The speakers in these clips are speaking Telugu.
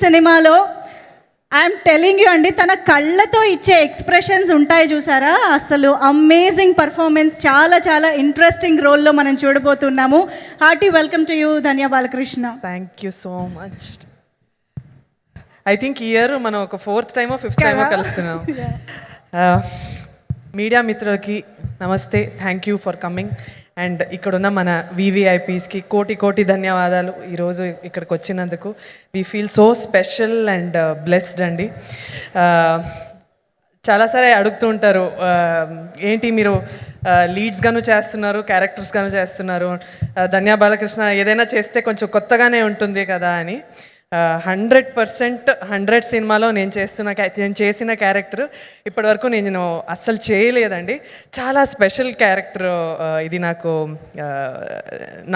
సినిమాలో ఐఎమ్ టెలింగ్ యూ అండి, తన కళ్ళతో ఇచ్చే ఎక్స్ప్రెషన్స్ ఉంటాయి చూసారా, అసలు అమేజింగ్ పర్ఫార్మెన్స్. చాలా చాలా ఇంట్రెస్టింగ్ రోల్లో మనం చూడబోతున్నాము. Hearty welcome to you Dhanya Balakrishna. Thank you so much. I think ఈ ఇయర్ మనం ఒక 4th టైమో 5th టైమో కలుస్తున్నాం. మీడియా మిత్రులకి నమస్తే, thank you for coming. And ఇక్కడున్న మన వివిఐపీస్కి కోటి ధన్యవాదాలు ఈరోజు ఇక్కడికి వచ్చినందుకు. We feel so special and blessed అండి. చాలాసారి అడుగుతూ ఉంటారు, ఏంటి మీరు లీడ్స్గాను చేస్తున్నారు, క్యారెక్టర్స్గాను చేస్తున్నారు, ధన్య బాలకృష్ణ ఏదైనా చేస్తే కొంచెం కొత్తగానే ఉంటుంది కదా అని. 100% 100 సినిమాలో నేను చేసిన క్యారెక్టర్ ఇప్పటివరకు నేను అస్సలు చేయలేదండి. చాలా స్పెషల్ క్యారెక్టర్ ఇది.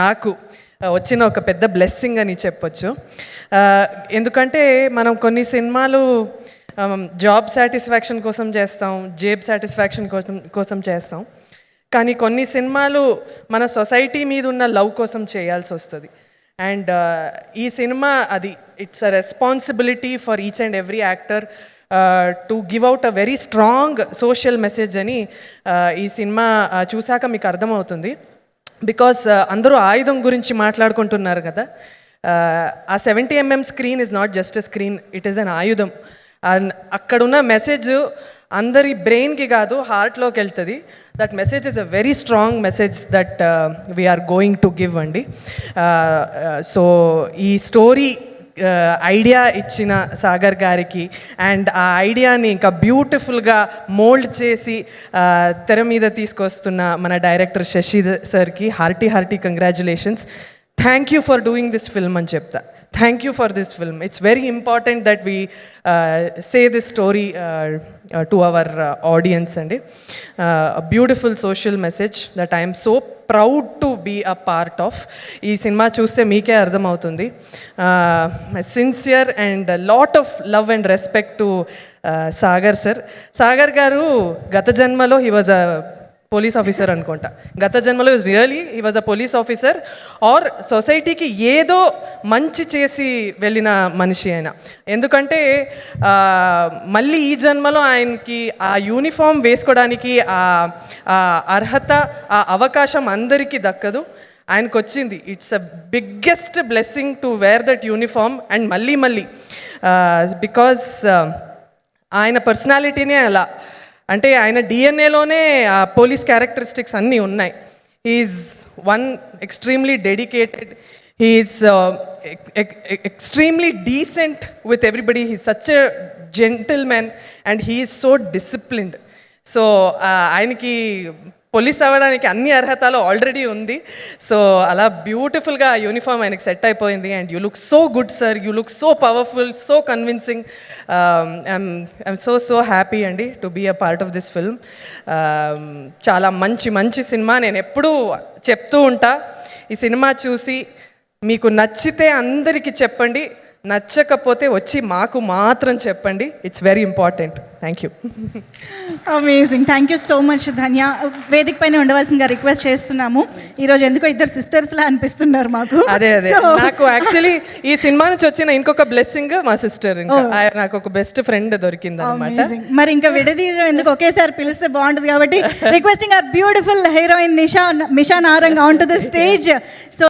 నాకు వచ్చిన ఒక పెద్ద బ్లెస్సింగ్ అని చెప్పొచ్చు. ఎందుకంటే మనం కొన్ని సినిమాలు జాబ్ సాటిస్ఫాక్షన్ కోసం చేస్తాం, జేబ్ సాటిస్ఫాక్షన్ కోసం చేస్తాం. కానీ కొన్ని సినిమాలు మన సొసైటీ మీద ఉన్న లవ్ కోసం చేయాల్సి వస్తుంది. అండ్ ఈ సినిమా అది it's a responsibility for each and every actor to give out a very strong social message అని ఈ సినిమా చూశాక మీకు అర్థమవుతుంది. బికాస్ అందరూ ఆయుధం గురించి మాట్లాడుకుంటున్నారు కదా. ఆ 70mm screen is not just a screen, it is an ఆయుధం. అక్కడున్న మెసేజ్ అందరి బ్రెయిన్కి కాదు, హార్ట్లోకి వెళ్తుంది. That message is a very strong message that we are going to give అండి. సో ఈ స్టోరీ ఐడియా ఇచ్చిన సాగర్ గారికి అండ్ ఆ ఐడియాని ఇంకా బ్యూటిఫుల్గా మోల్డ్ చేసి తెర మీద తీసుకొస్తున్న మన డైరెక్టర్ శశి సార్కి hearty congratulations. Thank you for doing this film అని చెప్తా. Thank you for this film. It's very important that we say this story to our audience and a beautiful social message that I am so proud to be a part of. Ee cinema chuste meeke ardham avutundi. My sincere and a lot of love and respect to Sagar sir. Sagar garu gata janmalo he was a police officer అనుకుంటా. గత జన్మలో he was a police officer or సొసైటీకి ఏదో మంచి చేసి వెళ్ళిన మనిషి ఆయన. ఎందుకంటే మళ్ళీ ఈ జన్మలో ఆయనకి ఆ యూనిఫామ్ వేసుకోవడానికి ఆ అర్హత, ఆ అవకాశం అందరికీ దక్కదు. ఆయనకు వచ్చింది. It's a biggest blessing to wear that uniform and మళ్ళీ బికాజ్ ఆయన పర్సనాలిటీనే అలా. అంటే ఆయన డిఎన్ఏలోనే ఆ పోలీస్ క్యారెక్టరిస్టిక్స్ అన్నీ ఉన్నాయి. He is one extremely dedicated, he is extremely decent with everybody, he is such a gentlemen and he is so disciplined. So ఆయనకి పోలీస్ అవ్వడానికి అన్ని అర్హతలు ఆల్రెడీ ఉంది. సో అలా బ్యూటిఫుల్గా యూనిఫామ్ ఆయనకి సెట్ అయిపోయింది. And you look so good sir, you look so powerful, so convincing. I'm so happy అండి to be a part of this film. చాలా మంచి సినిమా. నేను ఎప్పుడూ చెప్తూ ఉంటా, ఈ సినిమా చూసి మీకు నచ్చితే అందరికీ చెప్పండి, నచ్చకపోతే వచ్చి మాకు మాత్రం చెప్పండి. It's very important. Thank you. Amazing. Thank you so much Dhanya. వేదిక పైన ఉండవలసిందిగా రిక్వెస్ట్ చేస్తున్నాము. ఈరోజు ఎందుకో ఇద్దరు సిస్టర్స్లా అనిపిస్తున్నారు మాకు. అదే నాకు యాక్చువల్లీ ఈ సినిమా నుంచి వచ్చిన ఇంకొక బ్లెస్సింగ్ మా సిస్టర్. ఇంకా నాకు ఒక బెస్ట్ ఫ్రెండ్ దొరికింది అనమాట. మరి ఇంకా విడదీయడం ఎందుకు, ఒకేసారి పిలిస్తే బాగుంటుంది కాబట్టి requesting our beautiful heroine Misha Narang on to the stage. So